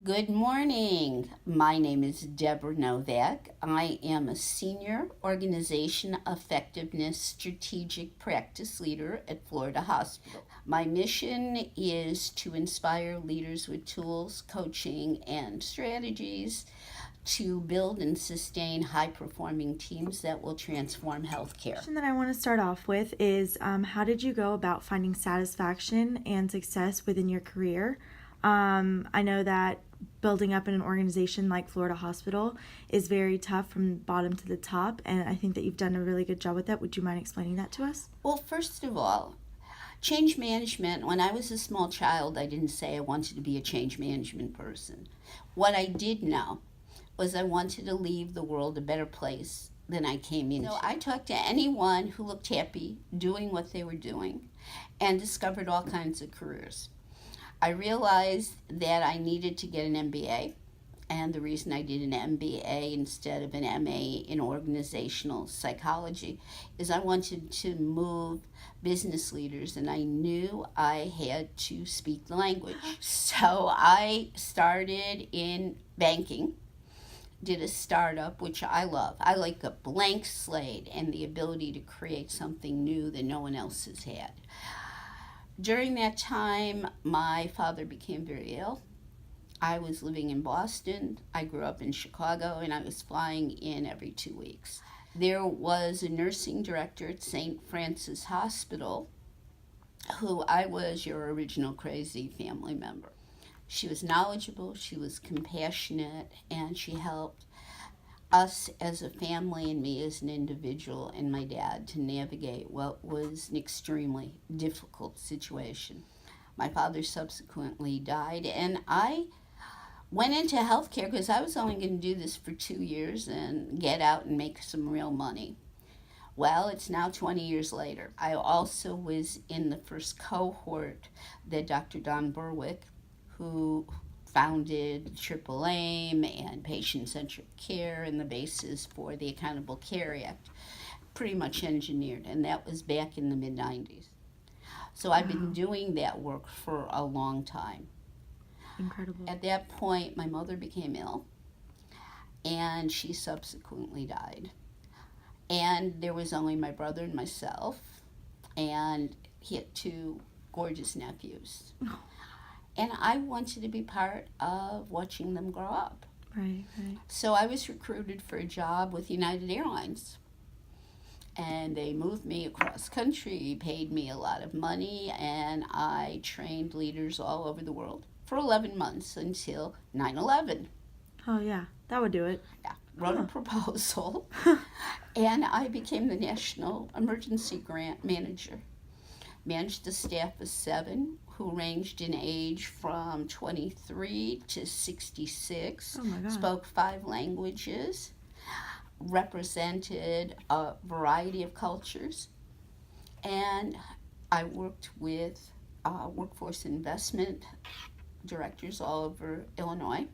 Good morning. My name is Deborah Novak. I am a senior organization effectiveness strategic practice leader at Florida Hospital. My mission is to inspire leaders with tools, coaching, and strategies to build and sustain high performing teams that will transform healthcare. Question that I want to start off with is how did you go about finding satisfaction and success within your career? I know that building up in an organization like Florida Hospital is very tough from bottom to the top, and I think that you've done a really good job with that. Would you mind explaining that to us? Well, first of all, change management, when I was a small child, I didn't say I wanted to be a change management person. What I did know was I wanted to leave the world a better place than I came into. So I talked to anyone who looked happy doing what they were doing and discovered all kinds of careers. I realized that I needed to get an MBA, and the reason I did an MBA instead of an MA in organizational psychology is I wanted to move business leaders, and I knew I had to speak the language. So I started in banking, did a startup, which I love. I like a blank slate and the ability to create something new that no one else has had. During that time, my father became very ill. I was living in Boston. I grew up in Chicago, and I was flying in every 2 weeks. There was a nursing director at St. Francis Hospital who I was your original crazy family member. She was knowledgeable, she was compassionate, and she helped us as a family and me as an individual and my dad to navigate what was an extremely difficult situation. My father subsequently died, and I went into healthcare because I was only going to do this for 2 years and get out and make some real money. Well, it's now 20 years later. I also was in the first cohort that Dr. Don Berwick, who founded Triple Aim and patient-centered care and the basis for the Accountable Care Act, pretty much engineered, and that was back in the mid-90s. So I've been doing that work for a long time. Incredible. At that point, my mother became ill, and she subsequently died. And there was only my brother and myself, and he had 2 gorgeous nephews. And I wanted to be part of watching them grow up. Right. So I was recruited for a job with United Airlines. And they moved me across country, paid me a lot of money, and I trained leaders all over the world for 11 months until 9/11. Oh, yeah, that would do it. Yeah, wrote a proposal, and I became the National Emergency Grant Manager. Managed a staff of 7 who ranged in age from 23 to 66, Oh my God. spoke 5 languages, represented a variety of cultures, and I worked with workforce investment directors all over Illinois,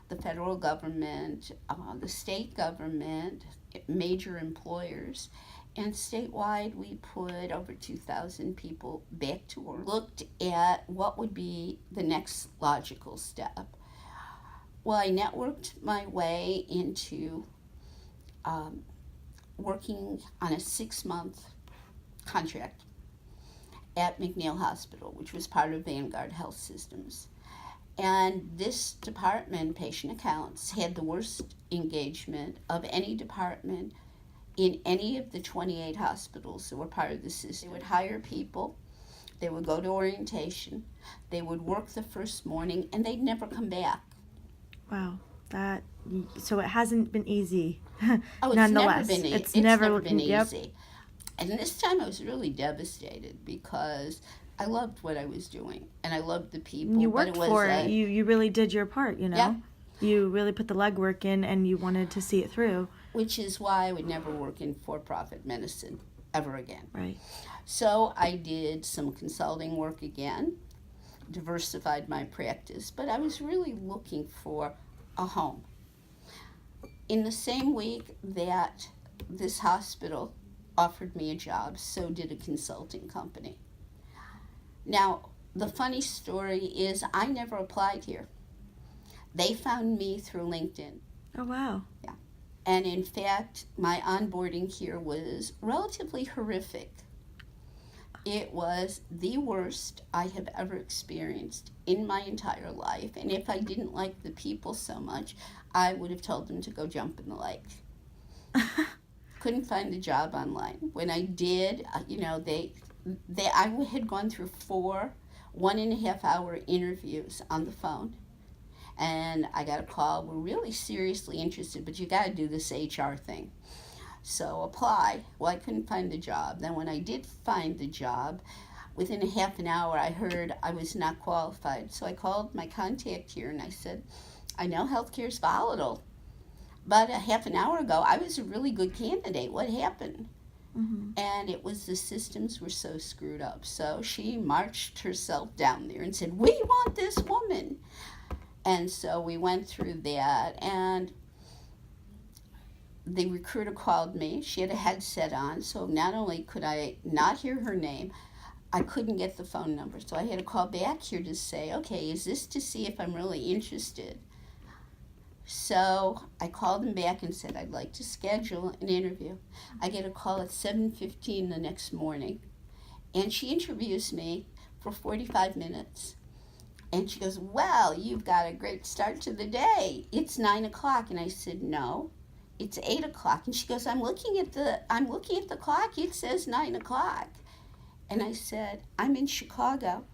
the federal government, the state government, major employers, and statewide we put over 2,000 people back to work. Looked at what would be the next logical step. Well, I networked my way into working on a 6-month contract at McNeil Hospital, which was part of Vanguard Health Systems. And this department, patient accounts, had the worst engagement of any department in any of the 28 hospitals that were part of the system. They would hire people, they would go to orientation, they would work the first morning, and they'd never come back. Wow. So it hasn't been easy. Oh, it's Nonetheless, never been easy. It's never been yep. easy. And this time I was really devastated because I loved what I was doing and I loved the people. You worked for it. You really did your part, you know? Yeah. You really put the legwork in and you wanted to see it through. Which is why I would never work in for-profit medicine ever again. Right. So I did some consulting work again, diversified my practice, but I was really looking for a home. In the same week that this hospital offered me a job, so did a consulting company. Now, the funny story is I never applied here. They found me through LinkedIn. Oh, wow. Yeah. And in fact, my onboarding here was relatively horrific. It was the worst I have ever experienced in my entire life. And if I didn't like the people so much, I would have told them to go jump in the lake. Couldn't find a job online. When I did, I had gone through 4 1.5-hour interviews on the phone. And I got a call, we're really seriously interested, but you got to do this HR thing. So apply. Well, I couldn't find the job. Then when I did find the job, within a half an hour, I heard I was not qualified. So I called my contact here and I said, I know healthcare is volatile, but a half an hour ago, I was a really good candidate. What happened? Mm-hmm. And it was the systems were so screwed up. So she marched herself down there and said, we want this woman. And so we went through that, and the recruiter called me. She had a headset on, so not only could I not hear her name, I couldn't get the phone number. So I had to call back here to say, okay, is this to see if I'm really interested? So I called them back and said, I'd like to schedule an interview. I get a call at 7:15 the next morning, and she interviews me for 45 minutes. And she goes, well, you've got a great start to the day. It's 9 o'clock. And I said, no, it's 8 o'clock. And she goes, I'm looking at the clock. It says 9 o'clock. And I said, I'm in Chicago.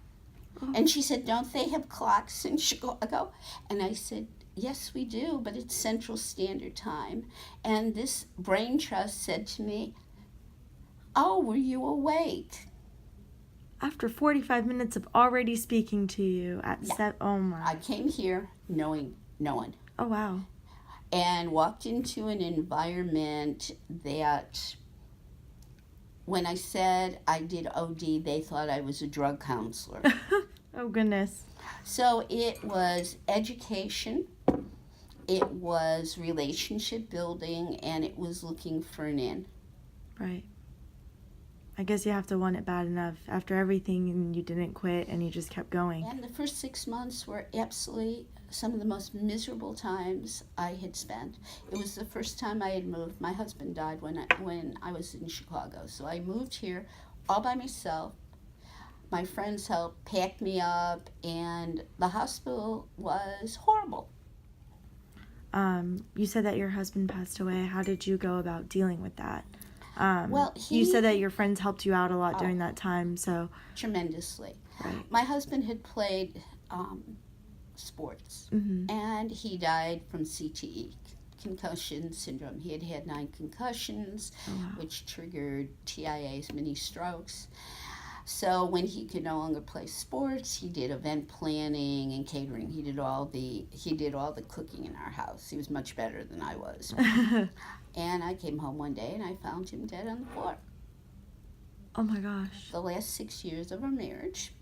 And she said, don't they have clocks in Chicago? And I said, yes, we do, but it's Central Standard Time. And this brain trust said to me, oh, were you awake? After 45 minutes of already speaking to you at oh my. I came here knowing no one. Oh, wow. And walked into an environment that when I said I did OD, they thought I was a drug counselor. Oh, goodness. So it was education, it was relationship building, and it was looking for an in. Right. I guess you have to want it bad enough after everything, and you didn't quit and you just kept going. And the first 6 months were absolutely some of the most miserable times I had spent. It was the first time I had moved. My husband died when I was in Chicago. So I moved here all by myself. My friends helped pack me up, and the hospital was horrible. You said that your husband passed away. How did you go about dealing with that? You said that your friends helped you out a lot during that time, so... Tremendously. Right. My husband had played sports, and he died from CTE, concussion syndrome. He had had 9 concussions, which triggered TIAs, mini strokes. So when he could no longer play sports, he did event planning and catering. He did all the cooking in our house. He was much better than I was. And I came home one day and I found him dead on the floor. Oh my gosh. The last 6 years of our marriage,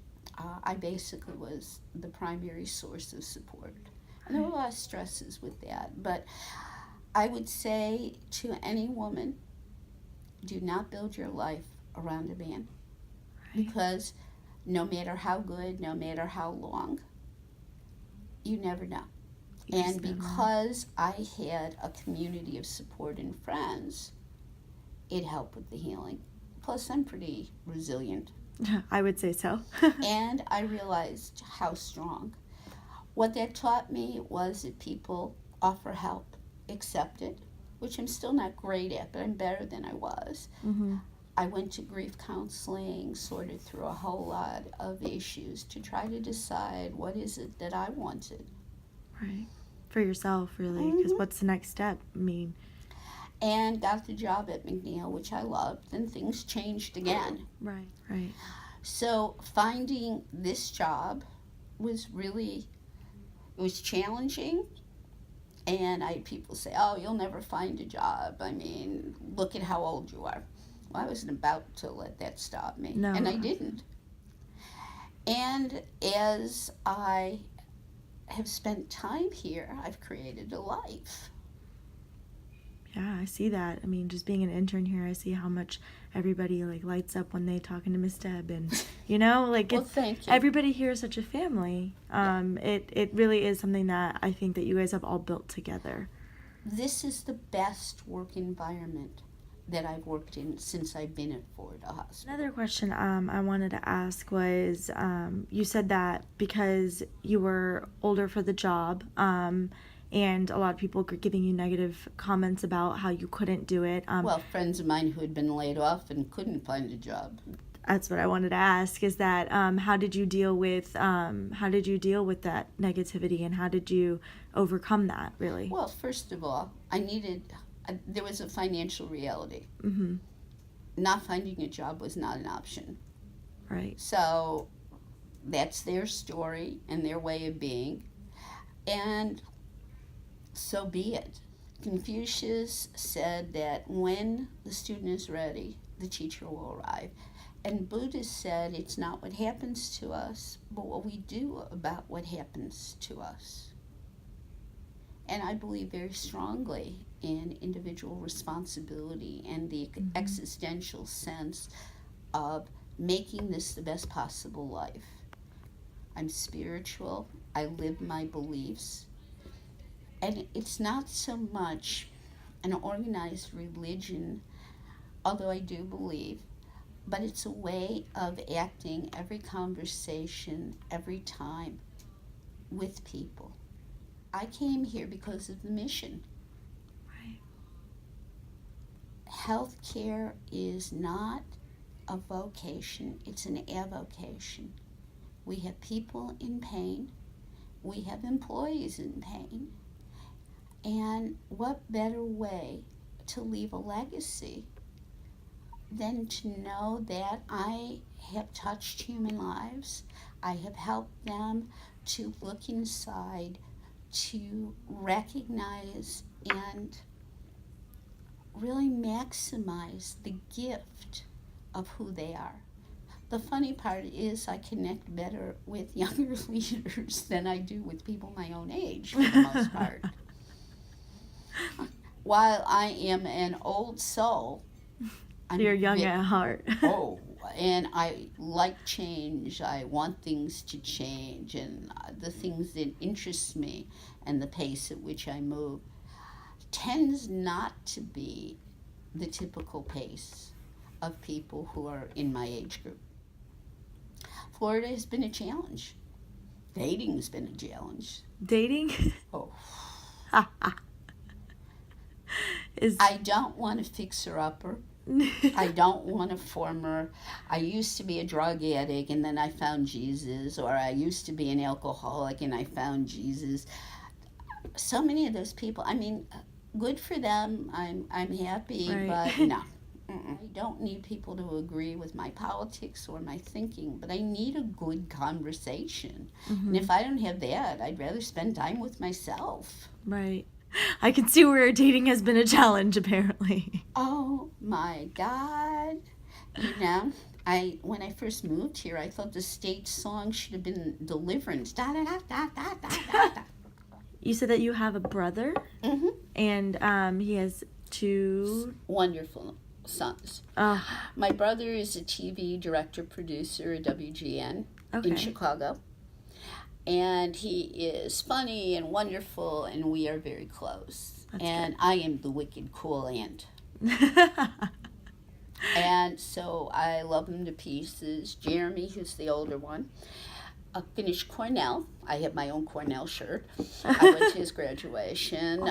I basically was the primary source of support. And there were a lot of stresses with that. But I would say to any woman, do not build your life around a man. Because no matter how good, no matter how long, you never know. And because I had a community of support and friends, it helped with the healing. Plus, I'm pretty resilient. I would say so. And I realized how strong. What that taught me was that people offer help, accept it, which I'm still not great at, but I'm better than I was. Mm-hmm. I went to grief counseling, sorted through a whole lot of issues to try to decide what is it that I wanted. Right. For yourself, really, because what's the next step? I mean... And got the job at McNeil, which I loved, and things changed again. Right, right. So finding this job was challenging. And I had people say, oh, you'll never find a job. I mean, look at how old you are. Well, I wasn't about to let that stop me, and I didn't. And as I have spent time here, I've created a life. Yeah, I see that. I mean, just being an intern here, I see how much everybody like lights up when they talking to Miss Deb, and like Well, it's thank you. everybody here is such a family. It really is something that I think that you guys have all built together. This is the best work environment that I've worked in since I've been at Florida Hospital. Another question I wanted to ask was, you said that because you were older for the job, and a lot of people were giving you negative comments about how you couldn't do it. Well, friends of mine who had been laid off and couldn't find a job. That's what I wanted to ask. Is that how did you deal with that negativity, and how did you overcome that? Really? Well, first of all, there was a financial reality. Mm-hmm. Not finding a job was not an option. Right. So that's their story and their way of being, and so be it. Confucius said that when the student is ready, the teacher will arrive. And Buddha said it's not what happens to us, but what we do about what happens to us. And I believe very strongly in individual responsibility and the existential sense of making this the best possible life. I'm spiritual. I live my beliefs. And it's not so much an organized religion, although I do believe, but it's a way of acting every conversation, every time with people. I came here because of the mission. Right. Healthcare is not a vocation, it's an avocation. We have people in pain, we have employees in pain, and what better way to leave a legacy than to know that I have touched human lives, I have helped them to look inside, to recognize and really maximize the gift of who they are. The funny part is I connect better with younger leaders than I do with people my own age, for the most part. While I am an old soul, You're young at heart. And I like change. I want things to change, and the things that interest me and the pace at which I move tends not to be the typical pace of people who are in my age group. Florida has been a challenge. Dating has been a challenge. Dating? Oh. Is I don't want a fixer-upper. I don't want a former, I used to be a drug addict and then I found Jesus, or I used to be an alcoholic and I found Jesus. So many of those people, I mean, good for them, I'm happy, Right. but no. I don't need people to agree with my politics or my thinking, but I need a good conversation. And if I don't have that, I'd rather spend time with myself. Right. I can see where dating has been a challenge, apparently. Oh my God. When I first moved here, I thought the state song should have been Deliverance. Da da da da da da da. You said that you have a brother, Mm-hmm. and he has two. Wonderful sons. My brother is a TV director producer at WGN in Okay. Chicago. And he is funny and wonderful, and we are very close. That's and I am the wicked cool aunt. And so I love him to pieces. Jeremy, who's the older one, finished Cornell. I have my own Cornell shirt. I went to his graduation.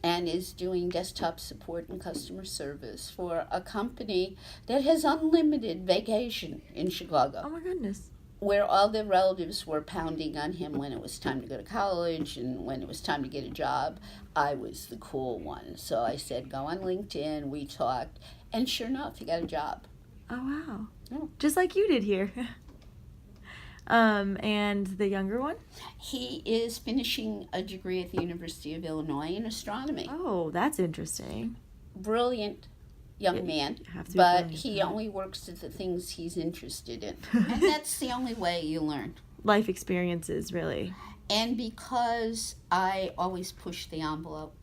And is doing desktop support and customer service for a company that has unlimited vacation in Chicago. Oh my goodness. Where all the relatives were pounding on him when it was time to go to college and when it was time to get a job, I was the cool one. So I said, go on LinkedIn, we talked, and sure enough, he got a job. Oh wow. Yeah. Just like you did here. And the younger one? He is finishing a degree at the University of Illinois in astronomy. Oh, that's interesting. Brilliant young man, have to be but brilliant, he yeah. only works at the things he's interested in. And that's the only way you learn. Life experiences, really. And because I always push the envelope,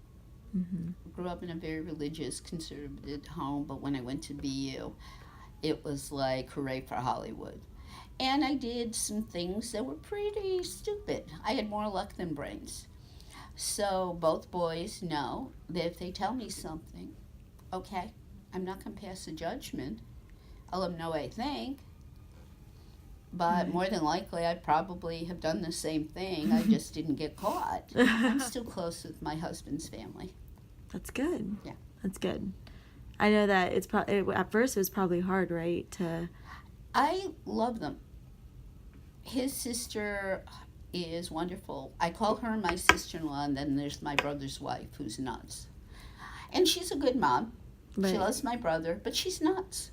Grew up in a very religious, conservative home, but when I went to BU, it was like hooray for Hollywood. And I did some things that were pretty stupid. I had more luck than brains. So both boys know that if they tell me something, okay, I'm not going to pass a judgment. I'll let them know what I think. But more than likely, I probably have done the same thing. I just didn't get caught. I'm still close with my husband's family. That's good. Yeah. That's good. I know that it's at first it was probably hard, right? I love them. His sister is wonderful. I call her my sister-in-law, and then there's my brother's wife, who's nuts. And she's a good mom. Right. She loves my brother, but she's nuts.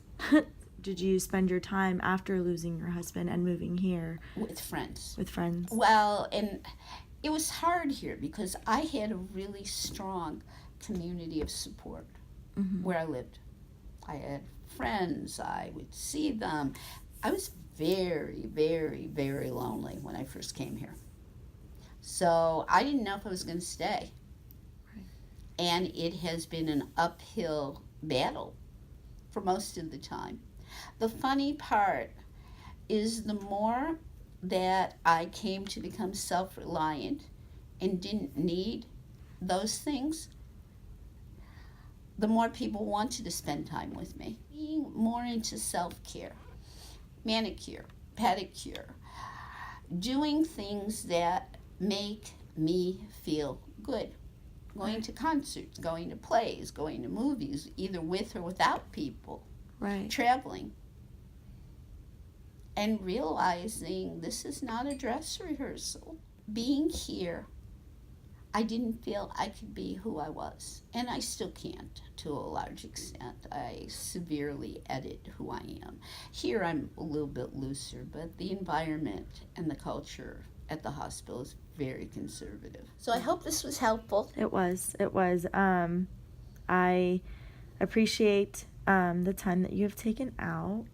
Did you spend your time after losing your husband and moving here With friends. with friends? Well, and it was hard here because I had a really strong community of support where I lived. I had friends. I would see them. I was very, very, very lonely when I first came here. So I didn't know if I was going to stay. Right. And it has been an uphill battle for most of the time. The funny part is the more that I came to become self-reliant and didn't need those things, the more people wanted to spend time with me. Being more into self-care, manicure, pedicure, doing things that make me feel good. Going to concerts, going to plays, going to movies, either with or without people. Right. Traveling. And realizing this is not a dress rehearsal. Being here, I didn't feel I could be who I was. And I still can't to a large extent. I severely edit who I am. Here I'm a little bit looser, but the environment and the culture at the hospital is very conservative. So I hope this was helpful. It was. I appreciate the time that you have taken out.